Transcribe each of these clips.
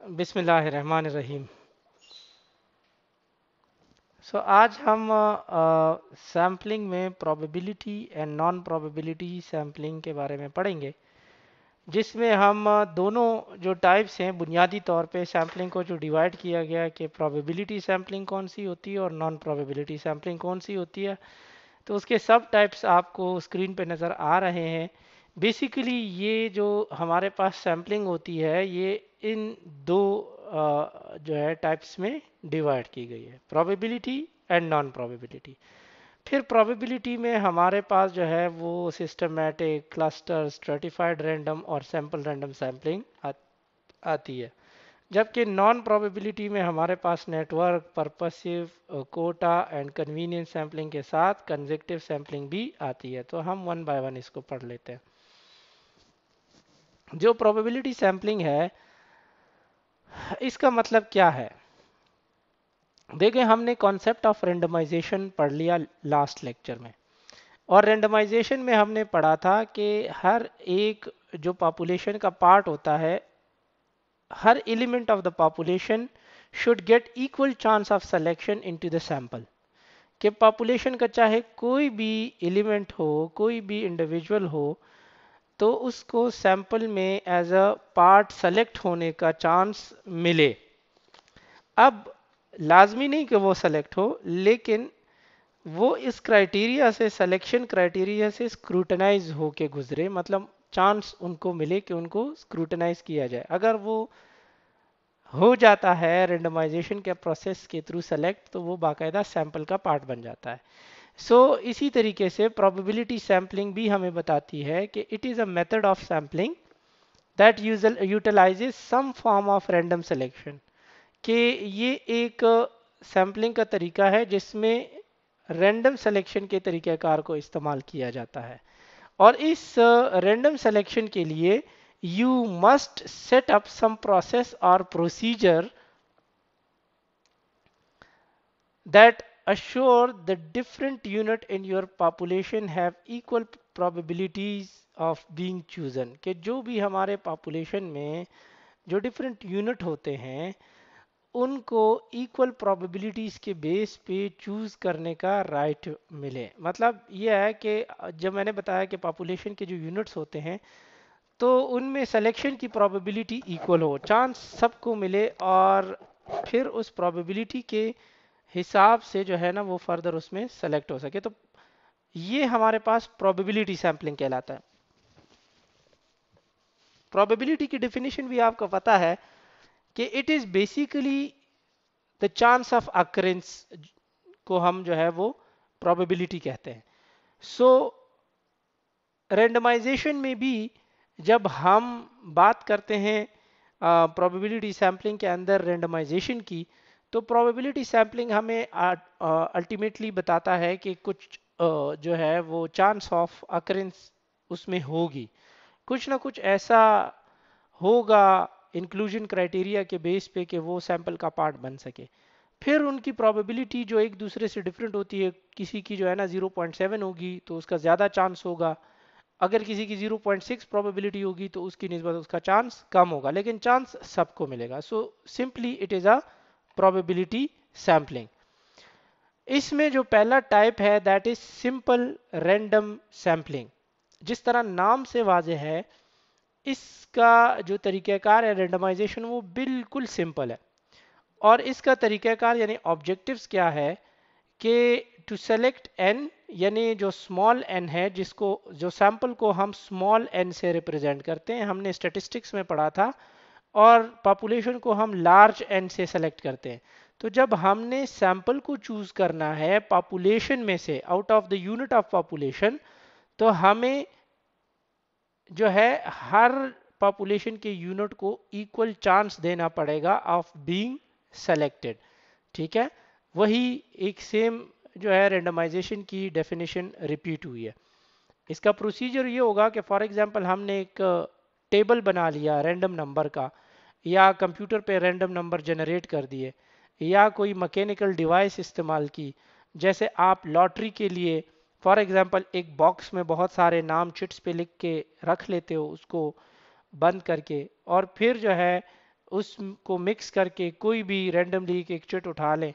बिस्मिल्लाहिर्रहमानिर्रहीम। आज हम सैम्पलिंग में probability and non probability sampling के बारे में पढ़ेंगे, जिसमें हम दोनों जो टाइप्स हैं बुनियादी तौर पे सैम्पलिंग को जो डिवाइड किया गया है कि प्रोबेबिलिटी सैम्पलिंग कौन सी होती है और नॉन प्रोबेबिलिटी सैम्पलिंग कौन सी होती है। तो उसके सब टाइप्स आपको स्क्रीन पे नज़र आ रहे हैं। बेसिकली ये जो हमारे पास सैम्पलिंग होती है ये इन दो जो है टाइप्स में डिवाइड की गई है, प्रोबेबिलिटी एंड नॉन प्रोबेबिलिटी। फिर प्रोबेबिलिटी में हमारे पास जो है वो सिस्टमैटिक, क्लस्टर, स्ट्रेटिफाइड रैंडम और सैंपल रैंडम सैम्पलिंग आती है। जबकि नॉन प्रोबेबिलिटी में हमारे पास network, purposive, quota and convenience sampling के साथ कंजेक्टिव सैम्पलिंग भी आती है। तो हम वन बाय वन इसको पढ़ लेते हैं। जो प्रोबेबिलिटी सैम्पलिंग है इसका मतलब क्या है? देखिए, हमने कॉन्सेप्ट ऑफ रेंडमाइजेशन पढ़ लिया लास्ट लेक्चर में, और रेंडमाइजेशन में हमने पढ़ा था कि हर एक जो पॉपुलेशन का पार्ट होता है, हर element of the population should get equal chance of selection into the sample. कि पॉपुलेशन का चाहे कोई भी एलिमेंट हो, कोई भी इंडिविजुअल हो, तो उसको सैंपल में एज अ पार्ट सेलेक्ट होने का चांस मिले। अब लाजमी नहीं कि वो सेलेक्ट हो, लेकिन वो इस क्राइटेरिया से, सिलेक्शन क्राइटेरिया से स्क्रूटनाइज होके गुजरे, मतलब चांस उनको मिले कि उनको स्क्रूटनाइज किया जाए। अगर वो हो जाता है रेंडमाइजेशन के प्रोसेस के थ्रू सेलेक्ट, तो वो बाकायदा सैंपल का पार्ट बन जाता है। इसी तरीके से प्रोबेबिलिटी सैम्पलिंग भी हमें बताती है कि it is a method of sampling that utilises some form of random selection. कि ये एक सैम्पलिंग का तरीका है जिसमें रैंडम सिलेक्शन के तरीक़ाकार को इस्तेमाल किया जाता है। और इस रैंडम सिलेक्शन के लिए you must set up some process or procedure that assure the different unit in your population have equal probabilities of being chosen। कि जो भी हमारे पॉपुलेशन में जो डिफरेंट यूनिट होते हैं उनको इक्वल प्रोबेबिलिटीज के बेस पे चूज करने का राइट मिले। मतलब यह है कि जब मैंने बताया कि पॉपुलेशन के जो यूनिट्स होते हैं तो उनमें सिलेक्शन की प्रोबेबिलिटी इक्वल हो, चांस सबको मिले, और फिर उस प्रोबेबिलिटी के हिसाब से जो है ना वो फर्दर उसमें सेलेक्ट हो सके। तो ये हमारे पास प्रोबेबिलिटी सैम्पलिंग कहलाता है। प्रोबेबिलिटी की डेफिनेशन भी आपको पता है कि it is basically the chance of occurrence को हम जो है वो प्रोबेबिलिटी कहते हैं। सो रेंडमाइजेशन में भी जब हम बात करते हैं प्रोबेबिलिटी सैम्पलिंग के अंदर रेंडमाइजेशन की, तो प्रोबेबिलिटी सैम्पलिंग हमें अल्टीमेटली बताता है कि कुछ जो है वो चांस ऑफ अकरेंस उसमें होगी, कुछ ना कुछ ऐसा होगा इंक्लूजन क्राइटेरिया के बेस पे कि वो सैंपल का पार्ट बन सके। फिर उनकी प्रोबेबिलिटी जो एक दूसरे से डिफरेंट होती है, किसी की जो है ना 0.7 होगी तो उसका ज़्यादा चांस होगा, अगर किसी की 0.6 प्रोबेबिलिटी होगी तो उसकी निस्बत उसका चांस कम होगा, लेकिन चांस सबको मिलेगा। So simply it is a probability sampling. इसमें जो पहला टाइप है that is simple random sampling. जिस तरह नाम से वाजह है, इसका जो तरीक़ाकार है रेंडमाइजेशन वो बिल्कुल सिंपल है। और इसका तरीक़ाकार यानी ऑब्जेक्टिव्स क्या है कि टू सेलेक्ट एन, यानी जो स्मॉल एन है, जिसको जो सैंपल को हम स्मॉल एन से रिप्रेजेंट करते हैं, हमने स्टैटिस्टिक्स में पढ़ा था, और पॉपुलेशन को हम लार्ज एन से सेलेक्ट करते हैं। तो जब हमने सैंपल को चूज करना है पॉपुलेशन में से, out of the unit of population, तो हमें जो है हर पॉपुलेशन के यूनिट को इक्वल चांस देना पड़ेगा ऑफ बीइंग सेलेक्टेड। ठीक है, वही एक सेम जो है रेंडमाइजेशन की डेफिनेशन रिपीट हुई है। इसका प्रोसीजर ये होगा कि फॉर एग्जांपल हमने एक टेबल बना लिया रैंडम नंबर का, या कंप्यूटर पे रैंडम नंबर जनरेट कर दिए, या कोई मैकेनिकल डिवाइस इस्तेमाल की, जैसे आप लॉटरी के लिए फॉर एग्जांपल एक बॉक्स में बहुत सारे नाम चिट्स पे लिख के रख लेते हो उसको बंद करके, और फिर जो है उसको मिक्स करके कोई भी रैंडमली एक चिट उठा लें,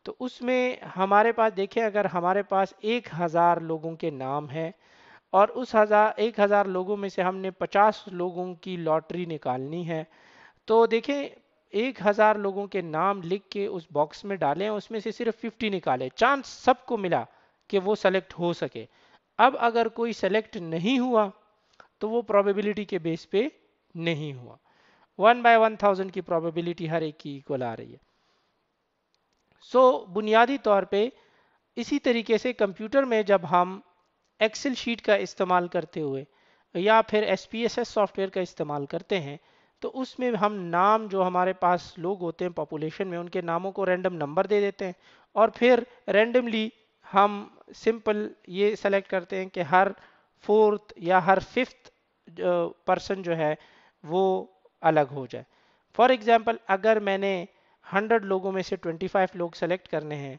तो उसमें हमारे पास देखें, अगर हमारे पास 1000 लोगों के नाम हैं और उस 1000 लोगों में से हमने 50 लोगों की लॉटरी निकालनी है, तो देखें 1000 लोगों के नाम लिख के उस बॉक्स में डालें, उसमें से सिर्फ 50 निकाले, चांस सबको मिला कि वो सेलेक्ट हो सके। अब अगर कोई सेलेक्ट नहीं हुआ तो वो प्रोबेबिलिटी के बेस पे नहीं हुआ। 1/1000 की प्रोबेबिलिटी हर एक की इक्वल आ रही है। बुनियादी तौर पे इसी तरीके से कंप्यूटर में जब हम एक्सेल शीट का इस्तेमाल करते हुए या फिर SPSS सॉफ्टवेयर का इस्तेमाल करते हैं, तो उसमें हम नाम जो हमारे पास लोग होते हैं पॉपुलेशन में, उनके नामों को रैंडम नंबर दे देते हैं और फिर रैंडमली हम सिंपल ये सेलेक्ट करते हैं कि हर 4th या हर 5th पर्सन जो है वो अलग हो जाए। फॉर एग्जाम्पल, अगर मैंने 100 लोगों में से 25 लोग सेलेक्ट करने हैं,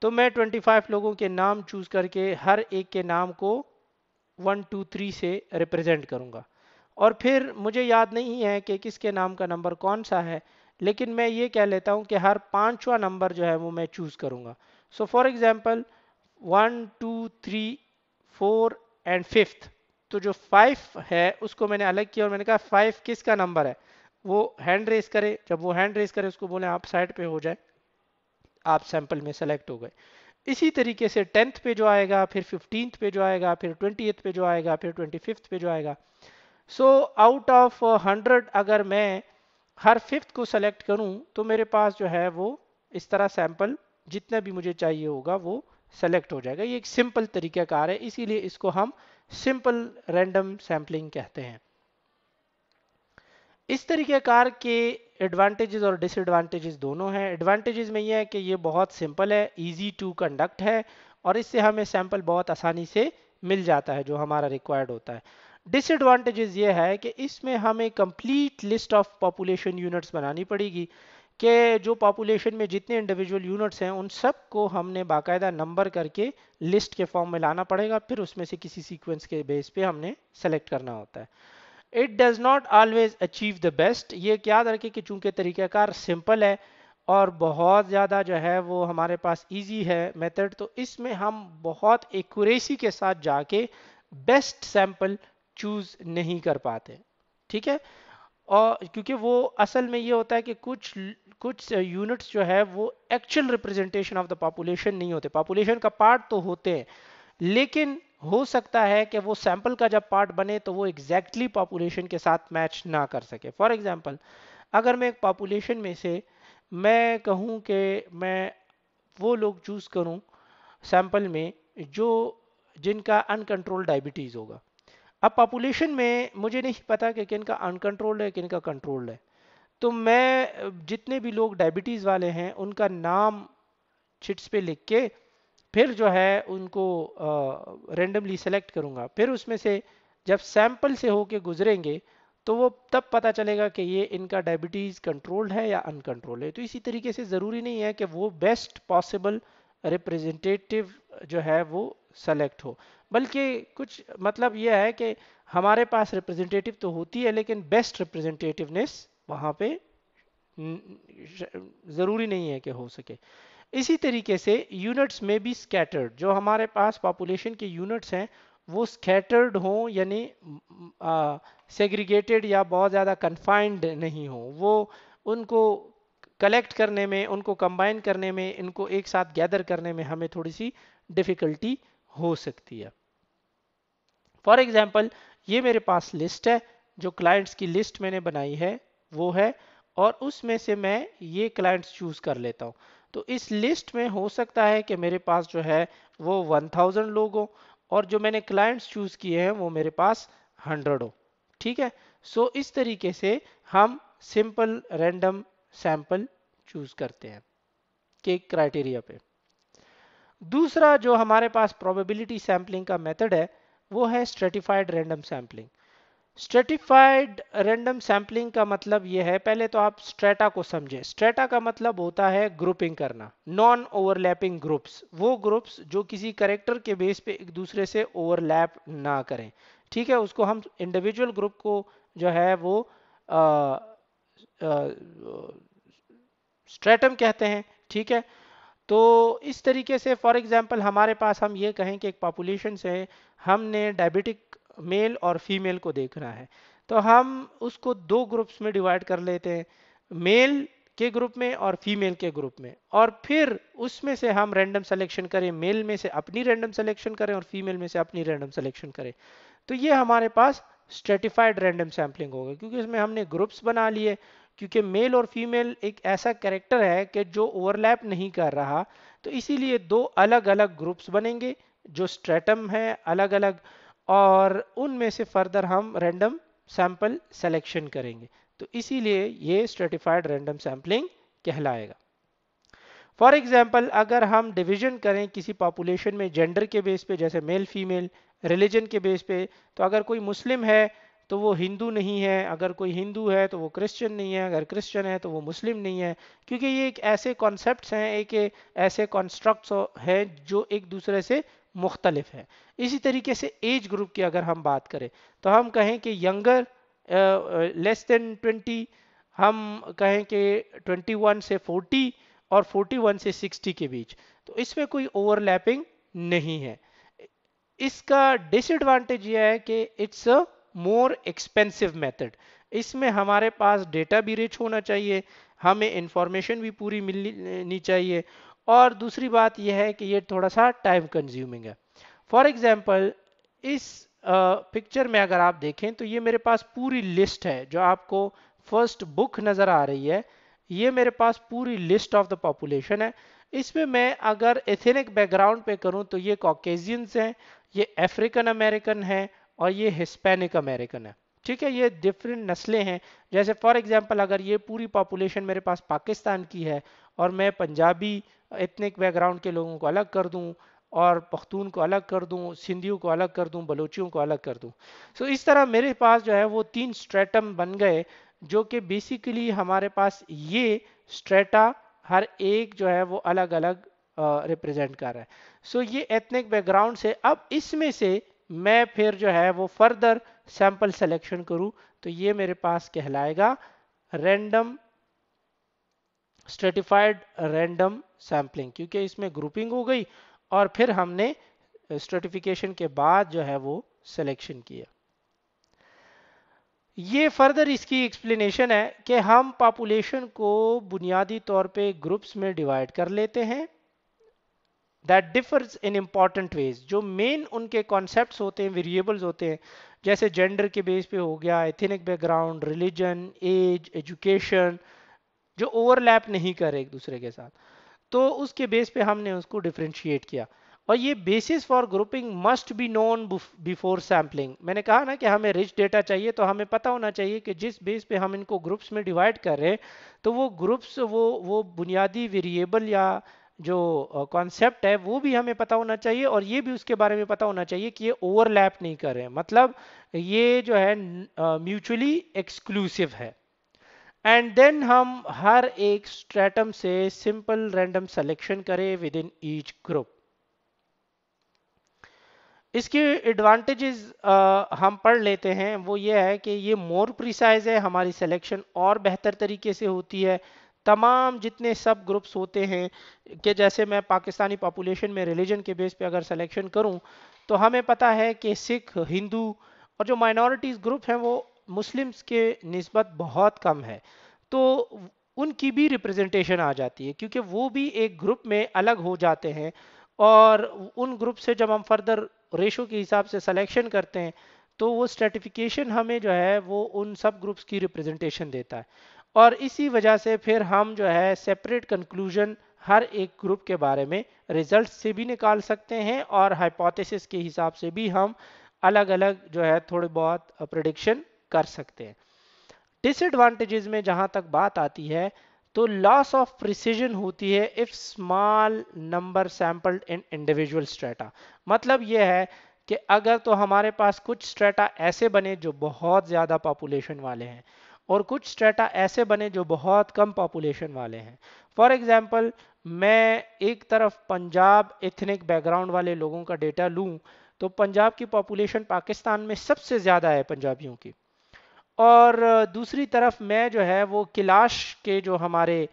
तो मैं 25 लोगों के नाम चूज करके हर एक के नाम को 1 2 3 से रिप्रेजेंट करूंगा। और फिर मुझे याद नहीं है कि किसके नाम का नंबर कौन सा है, लेकिन मैं ये कह लेता हूं कि हर 5वां नंबर जो है वो मैं चूज करूंगा। So for example 1 2 3 4 and 5th, तो जो 5 है उसको मैंने अलग किया और मैंने कहा 5 किसका नंबर है, वो हैंड रेस करे। जब वो हैंड रेस करे उसको बोले आप साइड पे हो जाए, आप सैंपल में सेलेक्ट हो गए। इसी तरीके से 10th पे जो आएगा, फिर 15th पे जो आएगा, फिर 20th पे जो आएगा, फिर 25th पे जो आएगा। आउट ऑफ 100 अगर मैं हर 5th को सेलेक्ट करूं, तो मेरे पास जो है वो इस तरह सैंपल जितना भी मुझे चाहिए होगा वो सेलेक्ट हो जाएगा। ये एक सिंपल तरीकाकार है, इसीलिए इसको हम सिंपल रैंडम सैम्पलिंग कहते हैं। इस तरीक़ेकार के एडवांटेजेस और डिसएडवांटेजेस दोनों हैं। एडवांटेजेस में यह है कि ये बहुत सिंपल है, इजी टू कंडक्ट है और इससे हमें सैंपल बहुत आसानी से मिल जाता है जो हमारा रिक्वायर्ड होता है। डिसएडवांटेजेस ये है कि इसमें हमें complete list of population units बनानी पड़ेगी कि जो पॉपुलेशन में जितने इंडिविजुअल यूनिट्स हैं उन सब को हमने बाकायदा नंबर करके लिस्ट के फॉर्म में लाना पड़ेगा, फिर उसमें से किसी सीक्वेंस के बेस पे हमने सेलेक्ट करना होता है। It does not always achieve the best. ये याद रखें कि चूंकि तरीक़ाकार सिंपल है और बहुत ज़्यादा जो है वो हमारे पास इजी है मेथड, तो इसमें हम बहुत एक्यूरेसी के साथ जाके बेस्ट सैंपल चूज नहीं कर पाते। ठीक है, और क्योंकि वो असल में ये होता है कि कुछ यूनिट्स जो है वो actual representation of the population नहीं होते। पॉपुलेशन का पार्ट तो होते हैं, लेकिन हो सकता है कि वो सैंपल का जब पार्ट बने तो वो एग्जैक्टली पॉपुलेशन के साथ मैच ना कर सके। फॉर एग्जांपल, अगर मैं एक पॉपुलेशन में से मैं कहूँ कि मैं वो लोग चूज करूँ सैंपल में जो जिनका अनकंट्रोल डायबिटीज होगा। अब पॉपुलेशन में मुझे नहीं पता कि किन का अनकंट्रोल्ड है किन का कंट्रोल्ड है, तो मैं जितने भी लोग डायबिटीज वाले हैं उनका नाम चिट्स पे लिख के फिर जो है उनको रेंडमली सेलेक्ट करूंगा। फिर उसमें से जब सैंपल से होके गुजरेंगे तो वो तब पता चलेगा कि ये इनका डायबिटीज कंट्रोल्ड है या अनकंट्रोल्ड है। तो इसी तरीके से ज़रूरी नहीं है कि वो बेस्ट पॉसिबल रिप्रेजेंटेटिव जो है वो सेलेक्ट हो, बल्कि कुछ मतलब यह है कि हमारे पास रिप्रेजेंटेटिव तो होती है लेकिन बेस्ट रिप्रेजेंटेटिवनेस वहाँ पे ज़रूरी नहीं है कि हो सके। इसी तरीके से यूनिट्स में भी स्कैटर्ड, जो हमारे पास पॉपुलेशन के यूनिट्स हैं वो स्कैटर्ड हों, यानी सेग्रीगेटेड या बहुत ज़्यादा कन्फाइंड नहीं हो। वो उनको कलेक्ट करने में, उनको कंबाइन करने में, इनको एक साथ गैदर करने में हमें थोड़ी सी डिफ़िकल्टी हो सकती है। फॉर एग्जांपल, ये मेरे पास लिस्ट है, जो क्लाइंट्स की लिस्ट मैंने बनाई है वो है, और उसमें से मैं ये क्लाइंट्स चूज कर लेता हूँ। तो इस लिस्ट में हो सकता है कि मेरे पास जो है वो 1000 लोग हो और जो मैंने क्लाइंट्स चूज किए हैं वो मेरे पास 100 हो। ठीक है, इस तरीके से हम सिंपल रैंडम सैंपल चूज करते हैं के क्राइटेरिया पे। दूसरा जो हमारे पास प्रोबेबिलिटी सैंपलिंग का मेथड है वो है stratified random sampling. Stratified random sampling का मतलब ये है, पहले तो आप स्ट्रेटा को समझें। स्ट्रेटा का मतलब होता है ग्रुपिंग करना, नॉन ओवरलैपिंग ग्रुप्स, वो ग्रुप्स जो किसी करेक्टर के बेस पे एक दूसरे से ओवरलैप ना करें। ठीक है, उसको हम इंडिविजुअल ग्रुप को जो है वो स्ट्रेटम कहते हैं, ठीक है। तो इस तरीके से फॉर एग्जांपल हमारे पास हम ये कहें कि एक पॉपुलेशन से हमने डायबिटिक मेल और फीमेल को देखना है, तो हम उसको दो ग्रुप्स में डिवाइड कर लेते हैं, मेल के ग्रुप में और फीमेल के ग्रुप में, और फिर उसमें से हम रैंडम सिलेक्शन करें, मेल में से अपनी रैंडम सिलेक्शन करें और फीमेल में से अपनी रैंडम सिलेक्शन करें। तो ये हमारे पास स्ट्रेटिफाइड रैंडम सैम्पलिंग होगा, क्योंकि इसमें हमने ग्रुप्स बना लिए, क्योंकि मेल और फीमेल एक ऐसा कैरेक्टर है कि जो ओवरलैप नहीं कर रहा, तो इसीलिए दो अलग अलग ग्रुप्स बनेंगे जो स्ट्रेटम है अलग अलग, और उनमें से फर्दर हम रैंडम सैंपल सिलेक्शन करेंगे, तो इसीलिए ये स्ट्रेटिफाइड रैंडम सैम्पलिंग कहलाएगा। फॉर एग्जाम्पल अगर हम डिवीजन करें किसी पॉपुलेशन में जेंडर के बेस पे, जैसे मेल फीमेल, रिलीजन के बेस पे, तो अगर कोई मुस्लिम है तो वो हिंदू नहीं है, अगर कोई हिंदू है तो वो क्रिश्चियन नहीं है, अगर क्रिश्चियन है तो वो मुस्लिम नहीं है, क्योंकि ये एक ऐसे कॉन्सेप्ट्स हैं, एक ऐसे कॉन्स्ट्रक्ट्स हैं जो एक दूसरे से मुख्तलिफ है। इसी तरीके से एज ग्रुप की अगर हम बात करें तो हम कहें कि यंगर लेस देन 20, हम कहें कि 21 से 40 और 41 से 60 के बीच, तो इसमें कोई ओवरलैपिंग नहीं है। इसका डिसएडवांटेज यह है कि it's a more expensive method, इसमें हमारे पास डेटा भी रिच होना चाहिए, हमें इंफॉर्मेशन भी पूरी मिलनी चाहिए, और दूसरी बात यह है कि ये थोड़ा सा टाइम कंज्यूमिंग है। फॉर एग्जांपल इस पिक्चर में अगर आप देखें तो ये मेरे पास पूरी लिस्ट है, जो आपको फर्स्ट बुक नज़र आ रही है, ये मेरे पास पूरी लिस्ट ऑफ द पॉपुलेशन है। इसमें मैं अगर एथनिक बैकग्राउंड पे करूं तो ये कॉकेजियंस हैं, ये अफ्रीकन अमेरिकन है, और ये हिस्पैनिक अमेरिकन है, ठीक है, ये डिफरेंट नस्लें हैं। जैसे फॉर एग्जांपल अगर ये पूरी पॉपुलेशन मेरे पास पाकिस्तान की है और मैं पंजाबी एथनिक बैकग्राउंड के लोगों को अलग कर दूं, और पख्तून को अलग कर दूं, सिंधियों को अलग कर दूं, बलोचियों को अलग कर दूं, सो इस तरह मेरे पास जो है वो तीन स्ट्रेटम बन गए, जो कि बेसिकली हमारे पास ये स्ट्रेटा हर एक जो है वो अलग अलग रिप्रेजेंट कर रहा है। सो ये एथनिक बैकग्राउंड से, अब इसमें से मैं फिर जो है वो फर्दर सैंपल सिलेक्शन करूं, तो ये मेरे पास कहलाएगा रैंडम स्ट्रेटिफाइड रैंडम सैम्पलिंग, क्योंकि इसमें ग्रुपिंग हो गई और फिर हमने स्ट्रेटिफिकेशन के बाद जो है वो सिलेक्शन किया। ये फर्दर इसकी एक्सप्लेनेशन है कि हम पॉपुलेशन को बुनियादी तौर पे ग्रुप्स में डिवाइड कर लेते हैं, that differs in important ways. जो मेन उनके कॉन्सेप्ट्स होते हैं, वेरिएबल्स होते हैं, जैसे जेंडर के बेस पे हो गया, ethnic background, religion, age, education, जो ओवरलैप नहीं करे एक दूसरे के साथ, तो उसके बेस पे हमने उसको डिफ्रेंशिएट किया। और ये basis for grouping must be known before sampling. मैंने कहा ना कि हमें रिच डेटा चाहिए, तो हमें पता होना चाहिए कि जिस बेस पे हम इनको ग्रुप्स में डिवाइड कर रहे हैं, तो वो ग्रुप्स वो बुनियादी वेरिएबल या जो कॉन्सेप्ट है वो भी हमें पता होना चाहिए, और ये भी उसके बारे में पता होना चाहिए कि ये ओवरलैप नहीं कर रहे हैं, मतलब ये जो है म्यूचुअली एक्सक्लूसिव है। एंड देन हम हर एक स्ट्रेटम से सिंपल रैंडम सिलेक्शन करें विद इन ईच ग्रुप। इसके एडवांटेजेस हम पढ़ लेते हैं, वो ये है कि ये मोर प्रिसाइज है, हमारी सिलेक्शन और बेहतर तरीके से होती है। तमाम जितने सब ग्रुप्स होते हैं, कि जैसे मैं पाकिस्तानी पॉपुलेशन में रिलीजन के बेस पे अगर सिलेक्शन करूं, तो हमें पता है कि सिख, हिंदू और जो माइनॉरिटीज़ ग्रुप हैं वो मुस्लिम्स के निस्बत बहुत कम है, तो उनकी भी रिप्रेजेंटेशन आ जाती है, क्योंकि वो भी एक ग्रुप में अलग हो जाते हैं, और उन ग्रुप से जब हम फर्दर रेशो के हिसाब से सिलेक्शन करते हैं, तो वो स्ट्रेटिफिकेशन हमें जो है वो उन सब ग्रुप्स की रिप्रेजेंटेशन देता है, और इसी वजह से फिर हम जो है सेपरेट कंक्लूजन हर एक ग्रुप के बारे में रिजल्ट से भी निकाल सकते हैं, और हाइपोथेसिस के हिसाब से भी हम अलग अलग जो है थोड़े बहुत प्रिडिक्शन कर सकते हैं। डिसएडवांटेजेस में जहां तक बात आती है, तो लॉस ऑफ प्रिसीजन होती है if small number sampled in individual strata. मतलब यह है कि अगर तो हमारे पास कुछ स्ट्रेटा ऐसे बने जो बहुत ज़्यादा पॉपुलेशन वाले हैं, और कुछ स्ट्रेटा ऐसे बने जो बहुत कम पॉपुलेशन वाले हैं। फॉर एग्जांपल मैं एक तरफ पंजाब एथनिक बैकग्राउंड वाले लोगों का डेटा लूं, तो पंजाब की पॉपुलेशन पाकिस्तान में सबसे ज़्यादा है पंजाबियों की, और दूसरी तरफ मैं जो है वो कैलाश के जो हमारे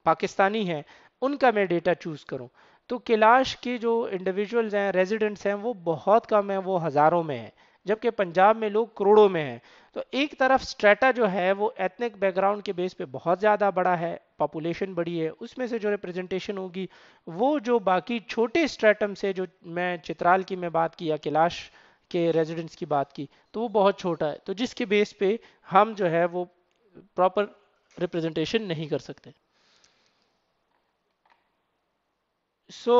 पाकिस्तानी हैं उनका मैं डेटा चूज करूं, तो कैलाश के जो इंडिविजुअल्स हैं, रेजिडेंट्स हैं, वो बहुत कम है, वो हजारों में है, जबकि पंजाब में लोग करोड़ों में हैं। तो एक तरफ स्ट्रेटा जो है वो एथनिक बैकग्राउंड के बेस पे बहुत ज़्यादा बड़ा है, पॉपुलेशन बड़ी है, उसमें से जो रिप्रेजेंटेशन होगी वो जो बाकी छोटे स्ट्रेटम से, जो मैं चित्राल की मैं बात की या कैलाश के रेजिडेंट्स की बात की, तो वो बहुत छोटा है, तो जिसके बेस पे हम जो है वो प्रॉपर रिप्रेजेंटेशन नहीं कर सकते। सो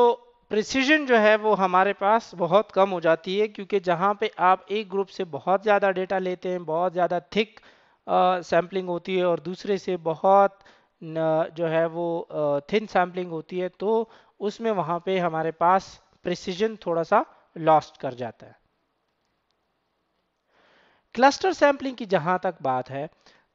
प्रिसीजन जो है वो हमारे पास बहुत कम हो जाती है, क्योंकि जहाँ पे आप एक ग्रुप से बहुत ज़्यादा डेटा लेते हैं, बहुत ज़्यादा थिक सैम्पलिंग होती है, और दूसरे से बहुत जो है वो थिन सैम्पलिंग होती है, तो उसमें वहाँ पे हमारे पास प्रिसीजन थोड़ा सा लॉस्ट कर जाता है। क्लस्टर सैम्पलिंग की जहाँ तक बात है,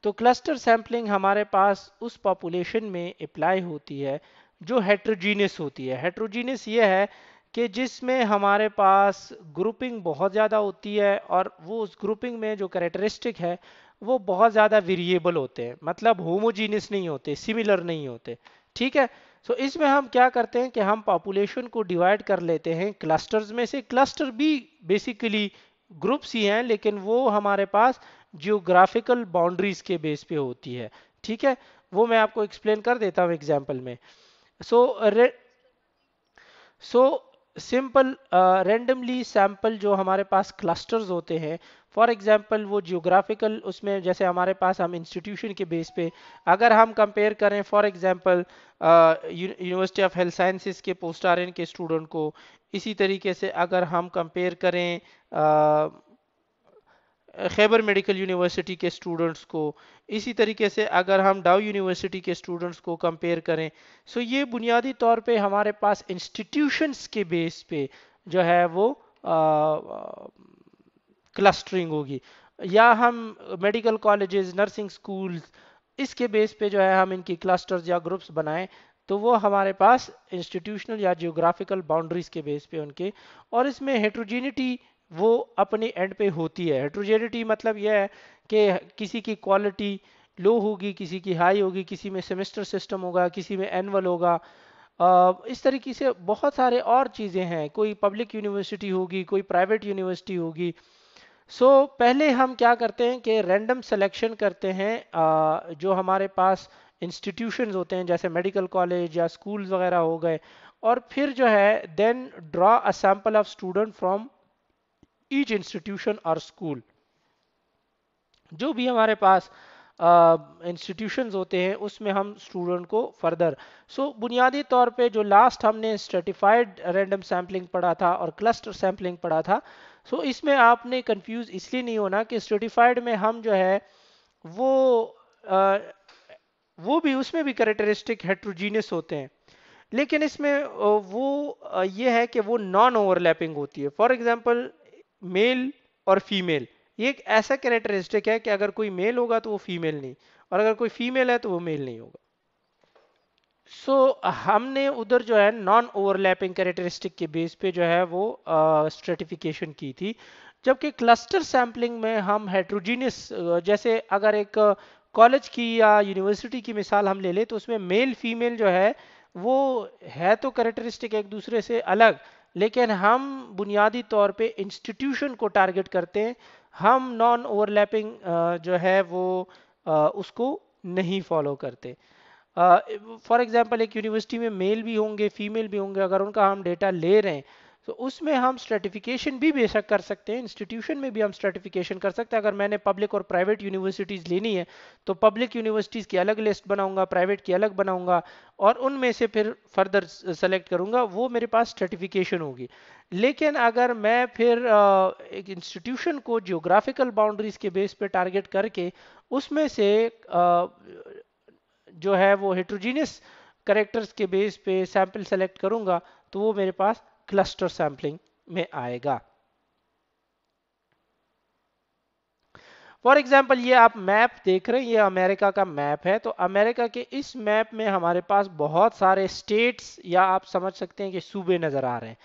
तो क्लस्टर सैम्पलिंग हमारे पास उस पॉपुलेशन में अप्लाई होती है जो हेट्रोजीनियस होती है। हेट्रोजीनियस ये है कि जिसमें हमारे पास ग्रुपिंग बहुत ज़्यादा होती है, और वो उस ग्रुपिंग में जो कैरेक्टरिस्टिक है वो बहुत ज़्यादा वेरिएबल होते हैं, मतलब होमोजीनियस नहीं होते, सिमिलर नहीं होते। ठीक है। सो इसमें हम क्या करते हैं कि हम पॉपुलेशन को डिवाइड कर लेते हैं क्लस्टर्स में से। क्लस्टर भी बेसिकली ग्रुप्स ही हैं, लेकिन वो हमारे पास जियोग्राफिकल बाउंड्रीज के बेस पे होती है। ठीक है, वो मैं आपको एक्सप्लेन कर देता हूँ एग्जांपल में। सो सो सिंपल रेंडमली सैंपल जो हमारे पास क्लस्टर्स होते हैं, फॉर एग्जांपल वो जियोग्राफिकल, उसमें जैसे हमारे पास हम इंस्टीट्यूशन के बेस पे अगर हम कंपेयर करें, for example university of health sciences के पोस्ट आर के स्टूडेंट को, इसी तरीके से अगर हम कंपेयर करें खैबर मेडिकल यूनिवर्सिटी के स्टूडेंट्स को, इसी तरीके से अगर हम डाउ यूनिवर्सिटी के स्टूडेंट्स को कंपेयर करें, सो ये बुनियादी तौर पे हमारे पास इंस्टीट्यूशंस के बेस पे जो है वो क्लस्टरिंग होगी, या हम मेडिकल कॉलेजेस, नर्सिंग स्कूल्स, इसके बेस पे जो है हम इनकी क्लस्टर्स या ग्रुप्स बनाएं, तो वो हमारे पास इंस्टीट्यूशनल या जियोग्राफिकल बाउंड्रीज के बेस पे उनके, और इसमें हेट्रोजीनिटी वो अपने एंड पे होती है। हेट्रोजेनिटी मतलब यह है कि किसी की क्वालिटी लो होगी, किसी की हाई होगी, किसी में सेमेस्टर सिस्टम होगा, किसी में एनुअल होगा, इस तरीके से बहुत सारे और चीज़ें हैं, कोई पब्लिक यूनिवर्सिटी होगी, कोई प्राइवेट यूनिवर्सिटी होगी। पहले हम क्या करते हैं कि रैंडम सिलेक्शन करते हैं, जो हमारे पास इंस्टीट्यूशंस होते हैं जैसे मेडिकल कॉलेज या स्कूल्स वगैरह हो गए, और फिर जो है then draw a sample of student from each institution और स्कूल। जो भी हमारे पास इंस्टीट्यूशंस होते हैं उसमें हम स्टूडेंट को फर्दर, बुनियादी तौर पे जो लास्ट हमने स्ट्रेटिफाइड रैंडम सैम्पलिंग पढ़ा था और क्लस्टर सैम्पलिंग पढ़ा था, इसमें आपने कंफ्यूज इसलिए नहीं होना कि स्ट्रेटिफाइड में हम जो है वो आ, वो भी, उसमें भी कैरेक्टरिस्टिक हेट्रोजीनियस होते हैं, लेकिन इसमें ये है कि वो नॉन ओवरलैपिंग होती है। फॉर एग्जांपल मेल और फीमेल, ये एक ऐसा कैरेक्टरिस्टिक है कि अगर कोई मेल होगा तो वो फीमेल नहीं, और अगर कोई फीमेल है तो वो मेल नहीं होगा। हमने उधर जो है नॉन ओवरलैपिंग कैरेक्टरिस्टिक के बेस पे जो है वो स्ट्रेटिफिकेशन की थी, जबकि क्लस्टर सैम्पलिंग में हम हेट्रोजीनियस, जैसे अगर एक कॉलेज की या यूनिवर्सिटी की मिसाल हम ले लें, तो उसमें मेल फीमेल जो है वो है तो कैरेक्टरिस्टिक एक दूसरे से अलग, लेकिन हम बुनियादी तौर पे इंस्टीट्यूशन को टारगेट करते हैं, हम नॉन ओवरलैपिंग जो है वो उसको नहीं फॉलो करते। फॉर एग्जांपल एक यूनिवर्सिटी में मेल भी होंगे, फीमेल भी होंगे, अगर उनका हम डेटा ले रहे हैं तो उसमें हम स्ट्रेटिफिकेशन भी बेशक कर सकते हैं, इंस्टीट्यूशन में भी हम स्ट्रेटिफिकेशन कर सकते हैं। अगर मैंने पब्लिक और प्राइवेट यूनिवर्सिटीज़ लेनी है तो पब्लिक यूनिवर्सिटीज़ की अलग लिस्ट बनाऊंगा, प्राइवेट की अलग बनाऊंगा, और उनमें से फिर फर्दर सेलेक्ट करूंगा, वो मेरे पास स्ट्रेटिफिकेशन होगी। लेकिन अगर मैं फिर एक इंस्टीट्यूशन को जियोग्राफिकल बाउंड्रीज के बेस पे टारगेट करके उसमें से जो है वो हेट्रोजीनियस करेक्टर्स के बेस पे सैंपल सेलेक्ट करूंगा, तो वो मेरे पास क्लस्टर सैंपलिंग में आएगा। फॉर एग्जांपल ये आप मैप देख रहे हैं, ये अमेरिका का मैप है, तो अमेरिका के इस मैप में हमारे पास बहुत सारे स्टेट्स, या आप समझ सकते हैं कि सूबे नजर आ रहे हैं।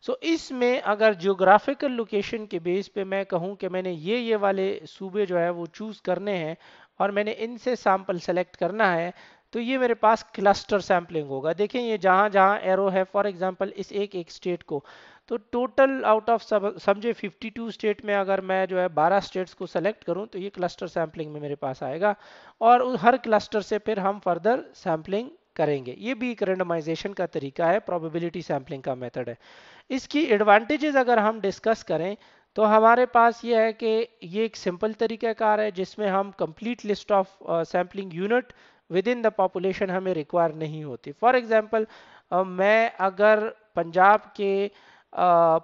सो इसमें अगर जियोग्राफिकल लोकेशन के बेस पे मैं कहूँ कि मैंने ये वाले सूबे जो है वो चूज करने हैं और मैंने इनसे सैंपल सेलेक्ट करना है, तो ये मेरे पास क्लस्टर सैम्पलिंग होगा। देखें ये जहाँ जहाँ एरो है, फॉर एग्जांपल इस एक स्टेट को, तो टोटल आउट ऑफ समझे 52 स्टेट में अगर मैं जो है 12 स्टेट्स को सेलेक्ट करूं तो ये क्लस्टर सैम्पलिंग में मेरे पास आएगा और हर क्लस्टर से फिर हम फर्दर सैम्पलिंग करेंगे। ये भी एक रेंडमाइजेशन का तरीका है, प्रोबेबिलिटी सैम्पलिंग का मेथड है। इसकी एडवांटेजेस अगर हम डिस्कस करें तो हमारे पास ये है कि ये एक सिंपल तरीकाकार है जिसमें हम complete list of sampling unit with in the population हमें रिक्वायर नहीं होती। फॉर एग्जांपल मैं अगर पंजाब के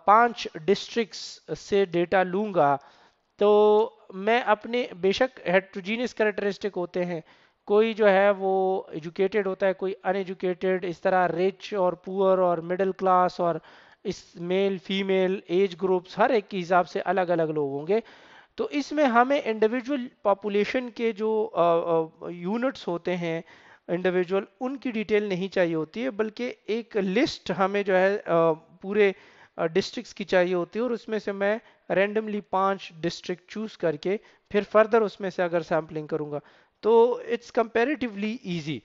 5 डिस्ट्रिक्ट्स से डेटा लूंगा तो मैं अपने, बेशक हेट्रोजीनियस कैरेक्टरिस्टिक होते हैं, कोई जो है वो एजुकेटेड होता है, कोई अनएजुकेटेड, इस तरह रिच और पुअर और मिडिल क्लास और इस मेल फीमेल एज ग्रुप्स हर एक के हिसाब से अलग अलग लोग होंगे। तो इसमें हमें इंडिविजुअल पॉपुलेशन के जो यूनिट्स होते हैं इंडिविजुअल, उनकी डिटेल नहीं चाहिए होती है, बल्कि एक लिस्ट हमें जो है पूरे डिस्ट्रिक्ट्स की चाहिए होती है और उसमें से मैं रैंडमली 5 डिस्ट्रिक्ट चूज करके फिर फर्दर उसमें से अगर सैम्पलिंग करूंगा तो इट्स कंपैरेटिवली इजी।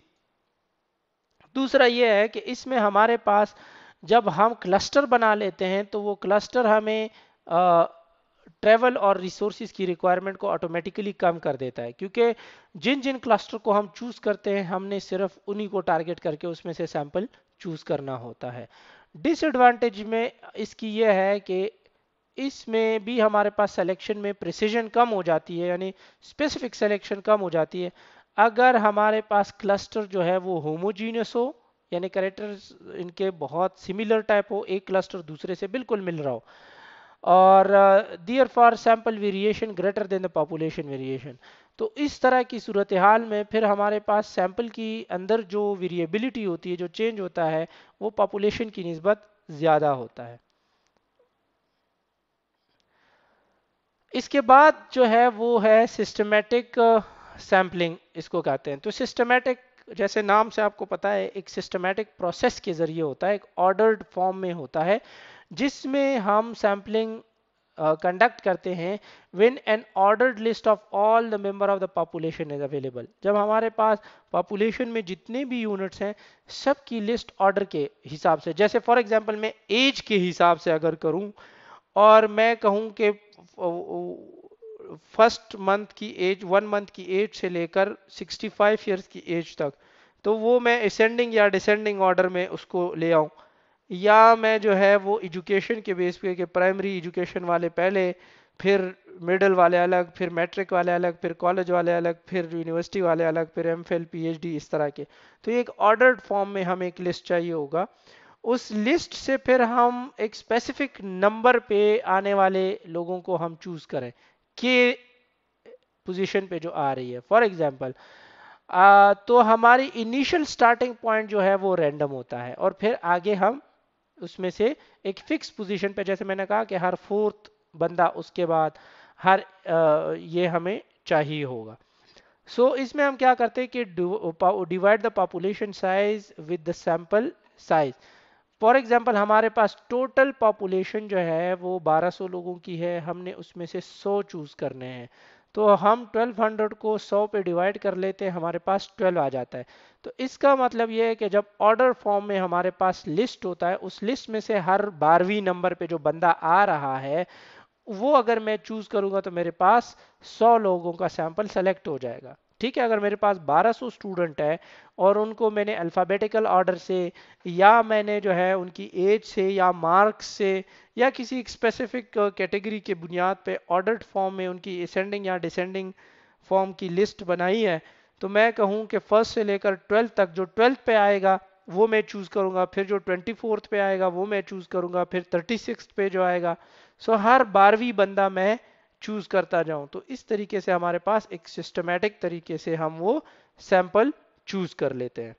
दूसरा ये है कि इसमें हमारे पास जब हम क्लस्टर बना लेते हैं तो वो क्लस्टर हमें ट्रेवल और रिसोर्सिस की रिक्वायरमेंट को ऑटोमेटिकली कम कर देता है, क्योंकि जिन जिन क्लस्टर को हम चूज करते हैं हमने सिर्फ उन्हीं को टारगेट करके उसमें से सैंपल चूज करना होता है। डिसएडवांटेज में इसकी यह है कि इसमें भी हमारे पास सिलेक्शन में प्रिसीजन कम हो जाती है, यानी स्पेसिफिक सिलेक्शन कम हो जाती है अगर हमारे पास क्लस्टर जो है वो होमोजीनियस हो, यानी कैरेक्टर्स इनके बहुत सिमिलर टाइप हो, एक क्लस्टर दूसरे से बिल्कुल मिल रहा हो, और therefore sample variation greater than the population variation. तो इस तरह की सूरत हाल में फिर हमारे पास सैंपल की अंदर जो वेरिएबिलिटी होती है, जो चेंज होता है, वो पॉपुलेशन की निस्बत ज़्यादा होता है। इसके बाद जो है वो है सिस्टमेटिक सैम्पलिंग, इसको कहते हैं। तो सिस्टमेटिक, जैसे नाम से आपको पता है, एक सिस्टमेटिक प्रोसेस के जरिए होता है, एक ऑर्डर्ड फॉर्म में होता है, जिसमें हम सैम्पलिंग कंडक्ट करते हैं when an ordered list of all the member of the population is available. जब हमारे पास पॉपुलेशन में जितने भी यूनिट्स हैं सब की लिस्ट ऑर्डर के हिसाब से, जैसे फॉर एग्जांपल मैं एज के हिसाब से अगर करूं और मैं कहूं कि फर्स्ट मंथ की एज, 1 मंथ की एज से लेकर 65 ईयर्स की एज तक, तो वो मैं असेंडिंग या डिसेंडिंग ऑर्डर में उसको ले आऊं, या मैं जो है वो एजुकेशन के बेस पे कि प्राइमरी एजुकेशन वाले पहले, फिर मिडिल वाले अलग, फिर मैट्रिक वाले अलग, फिर कॉलेज वाले अलग, फिर यूनिवर्सिटी वाले अलग, फिर एमफिल पीएचडी, इस तरह के। तो ये एक ऑर्डर्ड फॉर्म में हमें एक लिस्ट चाहिए होगा। उस लिस्ट से फिर हम एक स्पेसिफिक नंबर पे आने वाले लोगों को हम चूज करें कि पोजीशन पे जो आ रही है। फॉर एग्जांपल तो हमारी इनिशियल स्टार्टिंग पॉइंट जो है वो रैंडम होता है और फिर आगे हम उसमें से एक फिक्स पोजीशन पे, जैसे मैंने कहा कि हर 4th बंदा उसके बाद हर ये हमें चाहिए होगा। सो इसमें हम क्या करते हैं कि divide the population size with the sample size. For example हमारे पास टोटल पॉपुलेशन जो है वो 1200 लोगों की है, हमने उसमें से 100 चूज करने हैं, तो हम 1200 को 100 पे डिवाइड कर लेते हैं, हमारे पास 12 आ जाता है। तो इसका मतलब ये है कि जब ऑर्डर फॉर्म में हमारे पास लिस्ट होता है, उस लिस्ट में से हर 12वीं नंबर पे जो बंदा आ रहा है वो अगर मैं चूज करूंगा तो मेरे पास 100 लोगों का सैंपल सेलेक्ट हो जाएगा। ठीक है, अगर मेरे पास 1200 स्टूडेंट है और उनको मैंने अल्फ़ाबेटिकल ऑर्डर से, या मैंने जो है उनकी एज से या मार्क्स से या किसी स्पेसिफिक कैटेगरी के बुनियाद पे ऑर्डर्ड फॉर्म में उनकी असेंडिंग या डिसेंडिंग फॉर्म की लिस्ट बनाई है, तो मैं कहूँ कि फर्स्ट से लेकर 12th तक जो 12th पे आएगा वो मैं चूज करूंगा, फिर जो 24th पे आएगा वो मैं चूज करूंगा, फिर 36th पे जो आएगा। सो हर 12वीं बंदा मैं चूज करता जाऊं। तो इस तरीके से हमारे पास एक सिस्टमैटिक तरीके से हम वो सैंपल चूज कर लेते हैं।